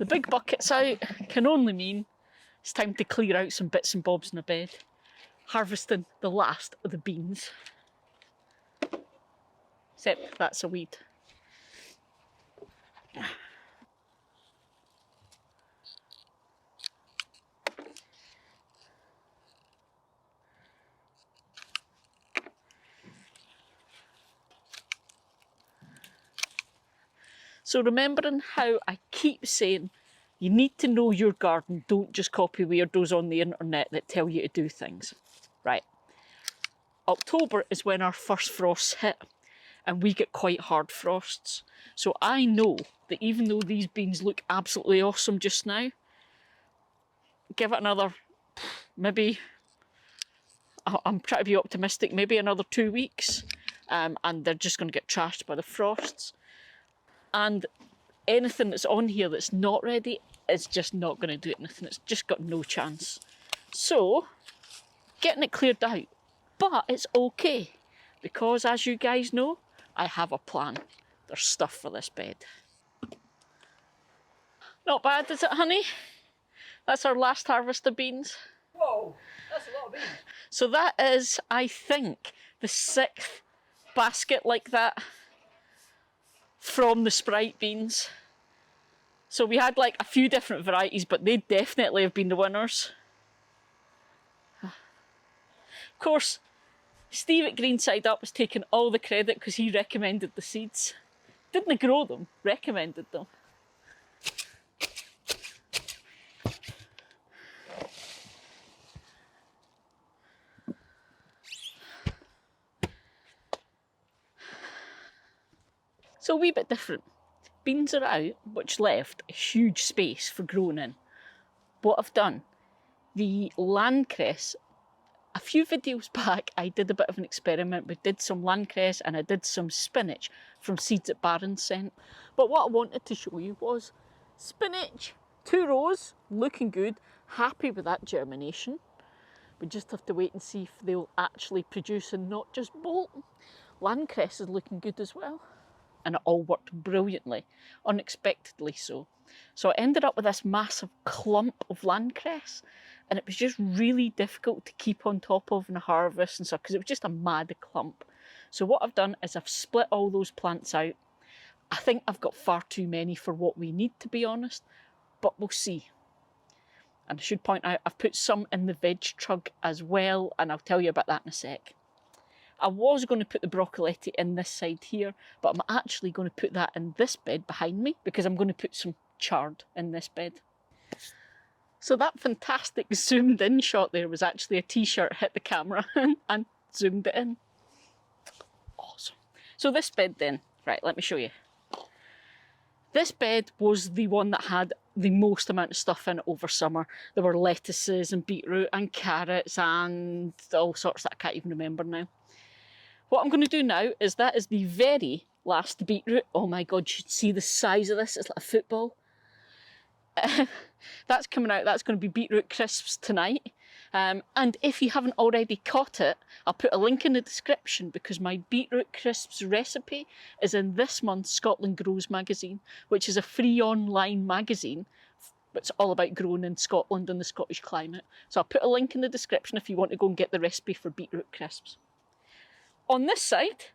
The big bucket's out can only mean it's time to clear out some bits and bobs in the bed, harvesting the last of the beans. Except that's a weed. So remembering how I keep saying you need to know your garden, don't just copy weirdos on the internet that tell you to do things. Right. October is when our first frosts hit and we get quite hard frosts. So I know that even though these beans look absolutely awesome just now, give it another, maybe, I'm trying to be optimistic, maybe another 2 weeks, and they're just going to get trashed by the frosts. And anything that's on here that's not ready is just not going to do anything. It's just got no chance. So, getting it cleared out. But it's okay, because as you guys know, I have a plan. There's stuff for this bed. Not bad, is it, honey? That's our last harvest of beans. Whoa, that's a lot of beans. So that is, I think, the 6th basket like that from the Sprite beans. So we had like a few different varieties, but they definitely have been the winners. Of course, Steve at Greenside Up has taken all the credit because he recommended the seeds. Didn't grow them, recommended them. So a wee bit different. Beans are out, which left a huge space for growing in. What I've done, the landcress, a few videos back I did a bit of an experiment. We did some landcress and I did some spinach from seeds that Baron sent. But what I wanted to show you was spinach, 2 rows, looking good, happy with that germination. We just have to wait and see if they'll actually produce and not just bolt. Landcress is looking good as well. And it all worked brilliantly, unexpectedly so. So I ended up with this massive clump of landcress, and it was just really difficult to keep on top of in the harvest and stuff, because it was just a mad clump. So what I've done is I've split all those plants out. I think I've got far too many for what we need, to be honest, but we'll see. And I should point out, I've put some in the veg trug as well, and I'll tell you about that in a sec. I was going to put the broccoletti in this side here, but I'm actually going to put that in this bed behind me because I'm going to put some chard in this bed. So that fantastic zoomed in shot there was actually a t-shirt hit the camera and zoomed it in. Awesome. So this bed then, right, let me show you. This bed was the one that had the most amount of stuff in it over summer. There were lettuces and beetroot and carrots and all sorts that I can't even remember now. What I'm going to do now is that is the very last beetroot. Oh my God, you should see the size of this. It's like a football. That's coming out. That's going to be beetroot crisps tonight. And if you haven't already caught it, I'll put a link in the description because my beetroot crisps recipe is in this month's Scotland Grows magazine, which is a free online magazine. It's all about growing in Scotland and the Scottish climate. So I'll put a link in the description if you want to go and get the recipe for beetroot crisps. On this side,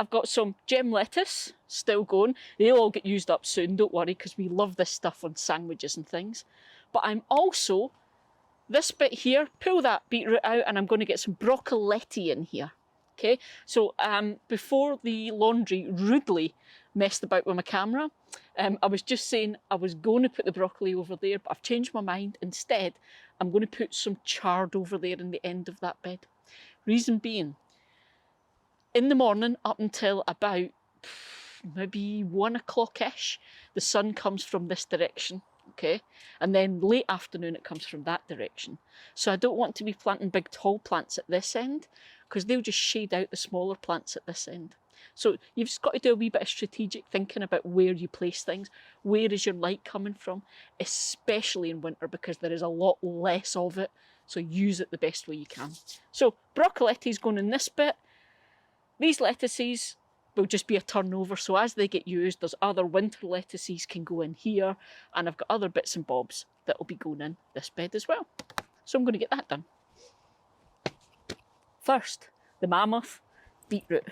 I've got some gem lettuce still going. They'll all get used up soon, don't worry, because we love this stuff on sandwiches and things. But I'm also, this bit here, pull that beetroot out and I'm going to get some broccoletti in here. Okay, so before the laundry rudely messed about with my camera, I was just saying I was going to put the broccoli over there, but I've changed my mind. Instead, I'm going to put some chard over there in the end of that bed. Reason being, in the morning up until about maybe 1 o'clock-ish, the sun comes from this direction, okay? And then late afternoon it comes from that direction. So I don't want to be planting big tall plants at this end because they'll just shade out the smaller plants at this end. So you've just got to do a wee bit of strategic thinking about where you place things. Where is your light coming from? Especially in winter because there is a lot less of it. So use it the best way you can. So broccoletti's going in this bit. These lettuces, will just be a turnover. So as they get used, there's other winter lettuces can go in here, and I've got other bits and bobs that will be going in this bed as well. So I'm going to get that done. First, the mammoth beetroot.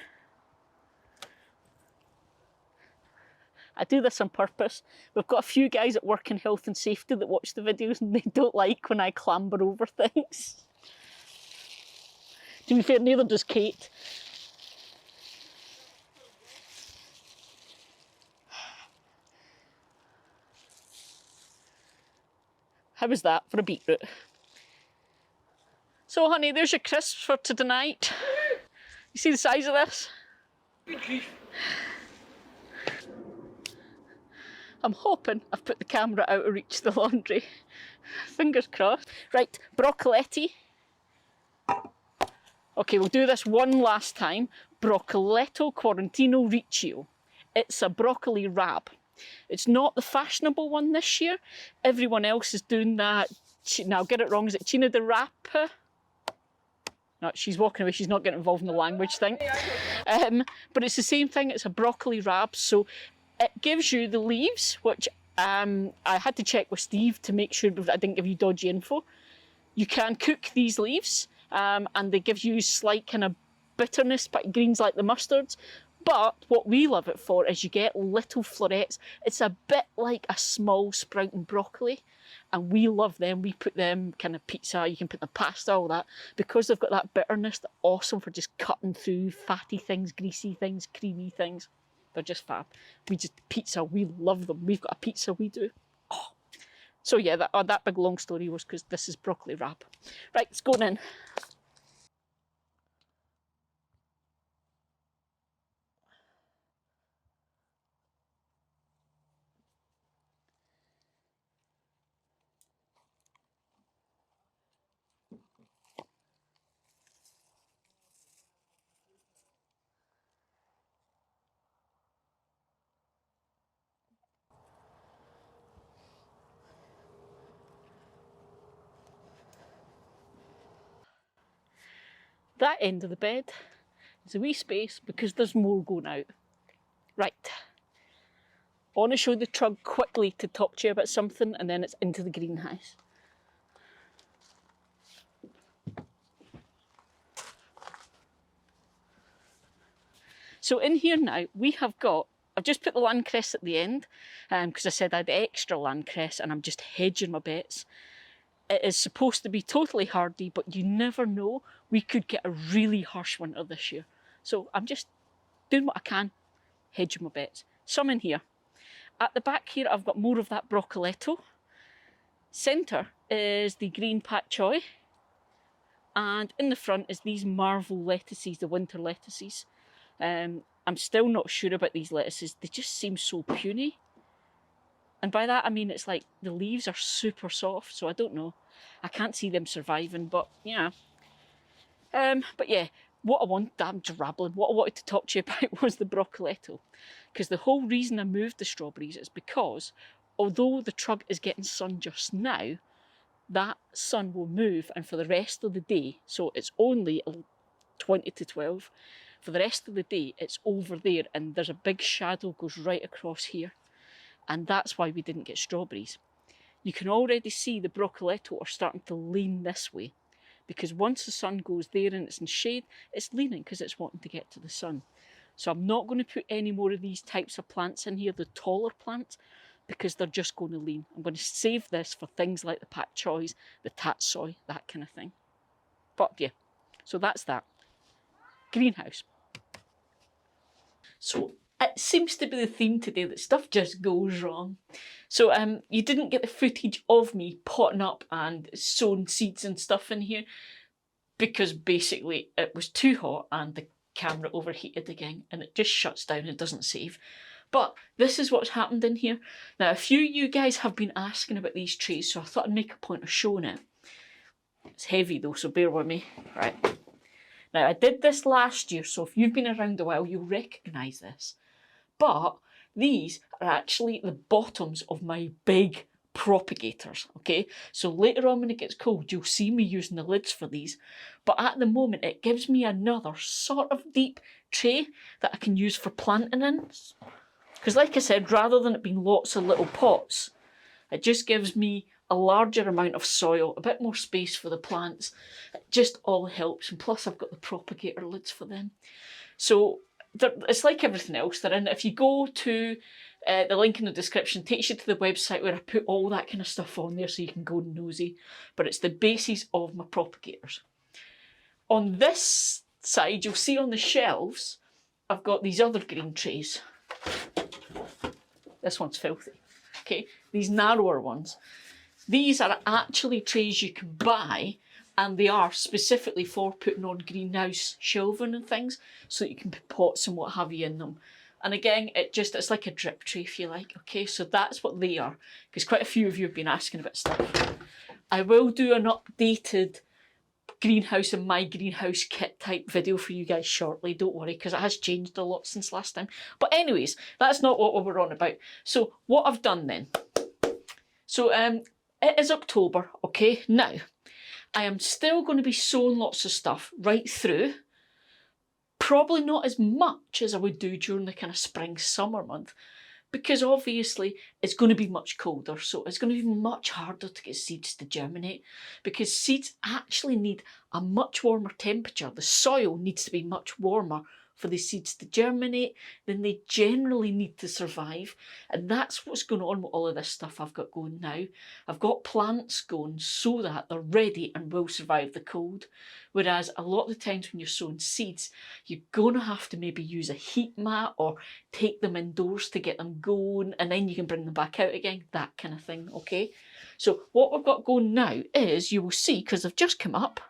I do this on purpose. We've got a few guys at work in health and safety that watch the videos and they don't like when I clamber over things. To be fair, neither does Kate. How was that for a beetroot? So honey, there's your crisps for tonight. You see the size of this? Good grief. I'm hoping I've put the camera out of reach of the laundry. Fingers crossed. Right, broccoletti. Okay, we'll do this one last time. Broccoletto Quarantino Riccio. It's a broccoli wrap. It's not the fashionable one this year. Everyone else is doing that. Now, get it wrong, is it Cina de Rapa? No, she's walking away, she's not getting involved in the language thing. But it's the same thing, it's a broccoli wrap. So it gives you the leaves, which I had to check with Steve to make sure I didn't give you dodgy info. You can cook these leaves, and they give you slight kind of bitterness, but greens like the mustards. But what we love it for is you get little florets. It's a bit like a small sprouting broccoli, and we love them. We put them kind of pizza, you can put the pasta, all that, because they've got that bitterness. They're awesome for just cutting through fatty things, greasy things, creamy things. They're just fab. Pizza, we love them. We've got a pizza we do. Oh. So yeah, that big long story was because this is broccoli wrap. Right, it's going in. That end of the bed is a wee space because there's more going out. Right. I want to show the trug quickly to talk to you about something, and then it's into the greenhouse. So in here now, we have got, I've just put the landcress at the end, because I said I had extra landcress and I'm just hedging my bets. It is supposed to be totally hardy, but you never know. We could get a really harsh winter this year. So I'm just doing what I can, hedging my bets. Some in here. At the back here, I've got more of that broccoletto. Centre is the green pak choi. And in the front is these Marvel lettuces, the winter lettuces. I'm still not sure about these lettuces. They just seem so puny. And by that I mean it's like the leaves are super soft, so I don't know. I can't see them surviving, but yeah. But yeah, I'm just rambling. What I wanted to talk to you about was the broccoletto. Because the whole reason I moved the strawberries is because although the trug is getting sun just now, that sun will move, and for the rest of the day, so it's only 20 to 12, for the rest of the day it's over there, and there's a big shadow goes right across here. And that's why we didn't get strawberries. You can already see the broccoletto are starting to lean this way, because once the sun goes there and it's in shade, it's leaning because it's wanting to get to the sun. So I'm not going to put any more of these types of plants in here, the taller plants, because they're just going to lean. I'm going to save this for things like the pak choys, the tatsoi, that kind of thing. But yeah, so that's that. Greenhouse. So it seems to be the theme today that stuff just goes wrong. So you didn't get the footage of me potting up and sowing seeds and stuff in here because basically it was too hot and the camera overheated again and it just shuts down and doesn't save. But this is what's happened in here. Now, a few of you guys have been asking about these trays, so I thought I'd make a point of showing it. It's heavy though, so bear with me. Right. Now, I did this last year, so if you've been around a while, you'll recognise this. But these are actually the bottoms of my big propagators, okay? So later on when it gets cold, you'll see me using the lids for these. But at the moment, it gives me another sort of deep tray that I can use for planting in. Because like I said, rather than it being lots of little pots, it just gives me a larger amount of soil, a bit more space for the plants. It just all helps. And plus I've got the propagator lids for them. So it's like everything else. They're in. If you go to the link in the description, takes you to the website where I put all that kind of stuff on there so you can go nosy. But it's the basis of my propagators. On this side, you'll see on the shelves, I've got these other green trays. This one's filthy. Okay, these narrower ones. These are actually trays you can buy, and they are specifically for putting on greenhouse shelving and things, so that you can put pots and what have you in them. And again, it's like a drip tray if you like. Okay, so that's what they are, because quite a few of you have been asking about stuff. I will do an updated greenhouse and my greenhouse kit type video for you guys shortly, don't worry, because it has changed a lot since last time. But anyways, that's not what we're on about. So what I've done then. So it is October, okay? Now, I am still going to be sowing lots of stuff right through. Probably not as much as I would do during the kind of spring, summer month, because obviously it's going to be much colder, so it's going to be much harder to get seeds to germinate, because seeds actually need a much warmer temperature. The soil needs to be much warmer for the seeds to germinate than they generally need to survive. And that's what's going on with all of this stuff I've got going now. I've got plants going so that they're ready and will survive the cold. Whereas a lot of the times when you're sowing seeds, you're going to have to maybe use a heat mat or take them indoors to get them going, and then you can bring them back out again, that kind of thing, okay? So what we've got going now is, you will see, because they've just come up,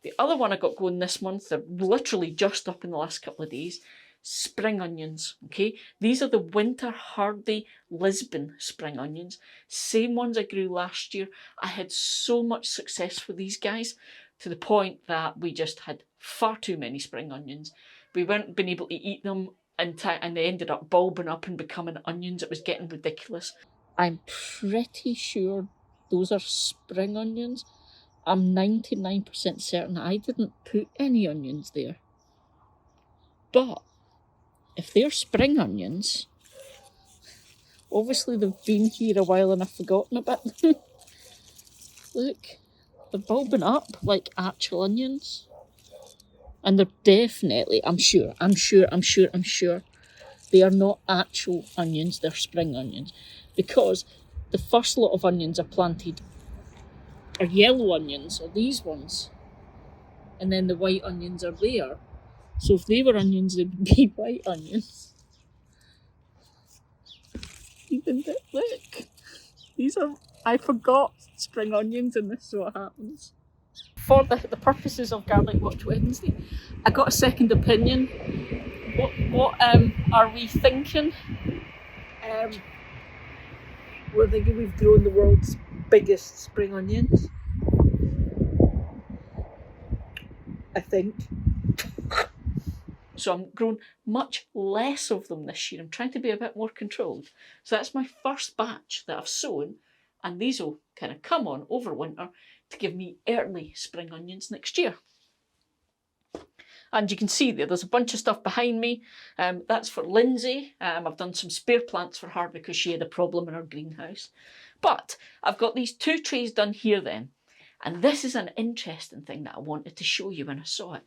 the other one I got going this month, they're literally just up in the last couple of days, spring onions, okay? These are the winter hardy Lisbon spring onions. Same ones I grew last year. I had so much success with these guys, to the point that we just had far too many spring onions. We weren't been able to eat them, and they ended up bulbing up and becoming onions. It was getting ridiculous. I'm pretty sure those are spring onions. I'm 99% certain I didn't put any onions there. But if they're spring onions, obviously they've been here a while and I've forgotten about them. Look, they're bulbing up like actual onions. And they're definitely, I'm sure, they are not actual onions, they're spring onions. Because the first lot of onions I planted are yellow onions, or these ones. And then the white onions are there. So if they were onions, they would be white onions. Even look, these are, I forgot spring onions, and this is what happens. For the purposes of Garlic Watch Wednesday, I got a second opinion. What are we thinking? We're thinking we've grown the world's biggest spring onions. I think. So I'm growing much less of them this year. I'm trying to be a bit more controlled. So that's my first batch that I've sown, and these will kind of come on over winter to give me early spring onions next year. And you can see there's a bunch of stuff behind me. That's for Lindsay. I've done some spare plants for her because she had a problem in her greenhouse. But I've got these two trays done here then. And this is an interesting thing that I wanted to show you when I saw it.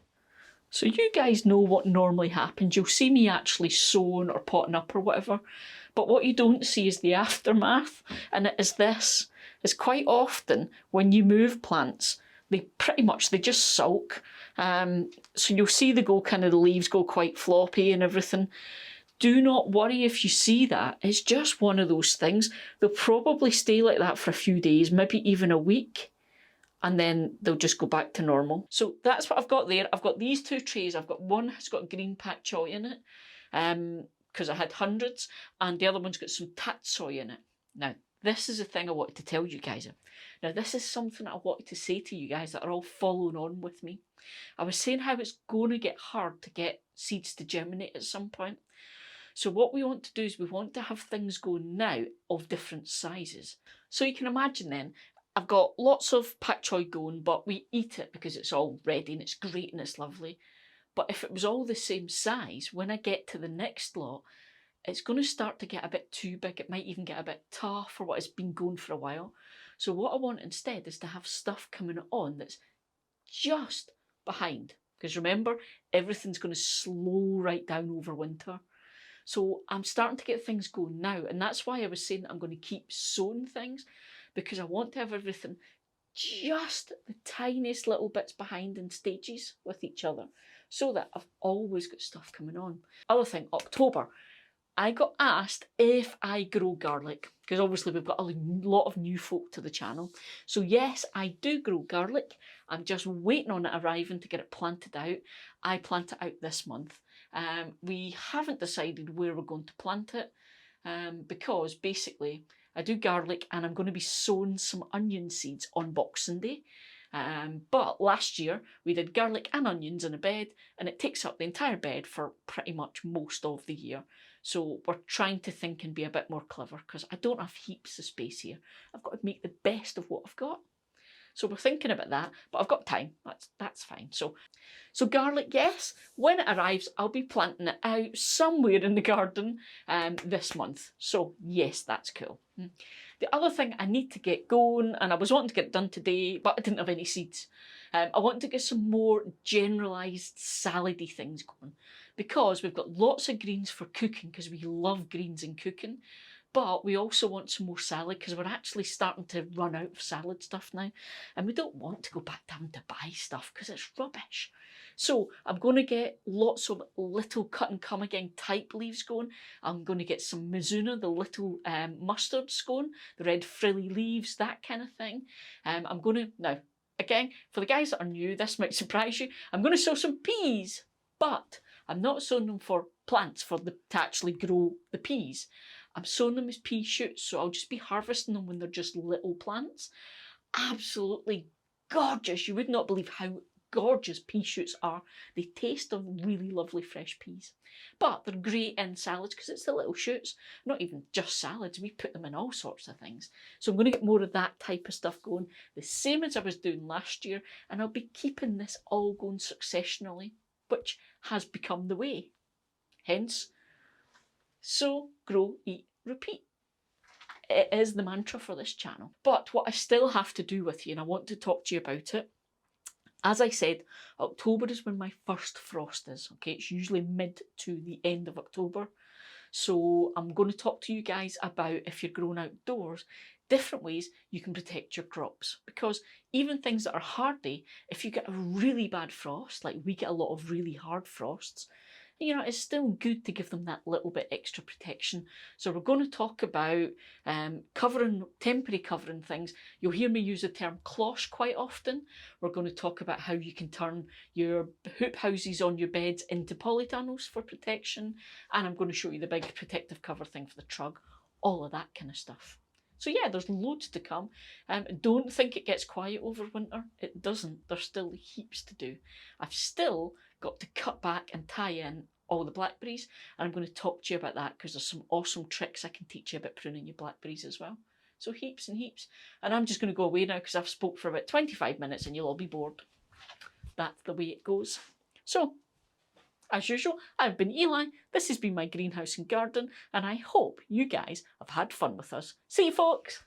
So you guys know what normally happens. You'll see me actually sowing or potting up or whatever. But what you don't see is the aftermath. And it is this. It's quite often when you move plants, they just sulk. So you'll see the leaves go quite floppy and everything. Do not worry if you see that. It's just one of those things. They'll probably stay like that for a few days, maybe even a week, and then they'll just go back to normal. So that's what I've got there. I've got these two trays. I've got one that's got green pak choy in it, because I had hundreds, and the other one's got some tatsoi in it. Now, this is the thing I wanted to tell you guys. Now, this is something I wanted to say to you guys that are all following on with me. I was saying how it's going to get hard to get seeds to germinate at some point. So what we want to do is we want to have things going now of different sizes. So you can imagine then, I've got lots of pak choi going, but we eat it because it's all ready and it's great and it's lovely. But if it was all the same size, when I get to the next lot, it's going to start to get a bit too big. It might even get a bit tough for what has been going for a while. So what I want instead is to have stuff coming on that's just behind. Because remember, everything's going to slow right down over winter. So I'm starting to get things going now. And that's why I was saying that I'm going to keep sowing things, because I want to have everything just the tiniest little bits behind in stages with each other, so that I've always got stuff coming on. Other thing, October. I got asked if I grow garlic, because obviously we've got a lot of new folk to the channel. So yes, I do grow garlic. I'm just waiting on it arriving to get it planted out. I plant it out this month. We haven't decided where we're going to plant it, because basically I do garlic and I'm going to be sowing some onion seeds on Boxing Day. But last year we did garlic and onions in a bed, and it takes up the entire bed for pretty much most of the year. So we're trying to think and be a bit more clever, because I don't have heaps of space here. I've got to make the best of what I've got. So we're thinking about that, but I've got time. That's fine. So garlic, yes. When it arrives, I'll be planting it out somewhere in the garden this month. So yes, that's cool. The other thing I need to get going, and I was wanting to get it done today, but I didn't have any seeds. I want to get some more generalised salady things going, because we've got lots of greens for cooking, because we love greens in cooking. But we also want some more salad, because we're actually starting to run out of salad stuff now. And we don't want to go back down to buy stuff because it's rubbish. So I'm going to get lots of little cut and come again type leaves going. I'm going to get some Mizuna, the little mustards going, the red frilly leaves, that kind of thing. I'm going to, now, again, for the guys that are new, this might surprise you, I'm going to sow some peas, but I'm not sowing them for plants to actually grow the peas. I'm sowing them as pea shoots, so I'll just be harvesting them when they're just little plants. Absolutely gorgeous. You would not believe how gorgeous pea shoots are. They taste of really lovely fresh peas. But they're great in salads because it's the little shoots. Not even just salads, we put them in all sorts of things. So I'm going to get more of that type of stuff going, the same as I was doing last year, and I'll be keeping this all going successionally, which has become the way. Hence, sow, grow, eat, repeat. It is the mantra for this channel. But what I still have to do with you, and I want to talk to you about it, as I said, October is when my first frost is. Okay, it's usually mid to the end of October. So I'm going to talk to you guys about, if you're growing outdoors, different ways you can protect your crops. Because even things that are hardy, if you get a really bad frost, like we get a lot of really hard frosts, you know, it's still good to give them that little bit extra protection. So we're going to talk about temporary covering things. You'll hear me use the term cloche quite often. We're going to talk about how you can turn your hoop houses on your beds into polytunnels for protection. And I'm going to show you the big protective cover thing for the trug, all of that kind of stuff. So yeah, there's loads to come. Don't think it gets quiet over winter. It doesn't. There's still heaps to do. I've still got to cut back and tie in all the blackberries, and I'm going to talk to you about that because there's some awesome tricks I can teach you about pruning your blackberries as well. So heaps and heaps. And I'm just going to go away now because I've spoke for about 25 minutes and you'll all be bored. That's the way it goes. So, as usual, I've been Eli, this has been my greenhouse and garden, and I hope you guys have had fun with us. See you folks!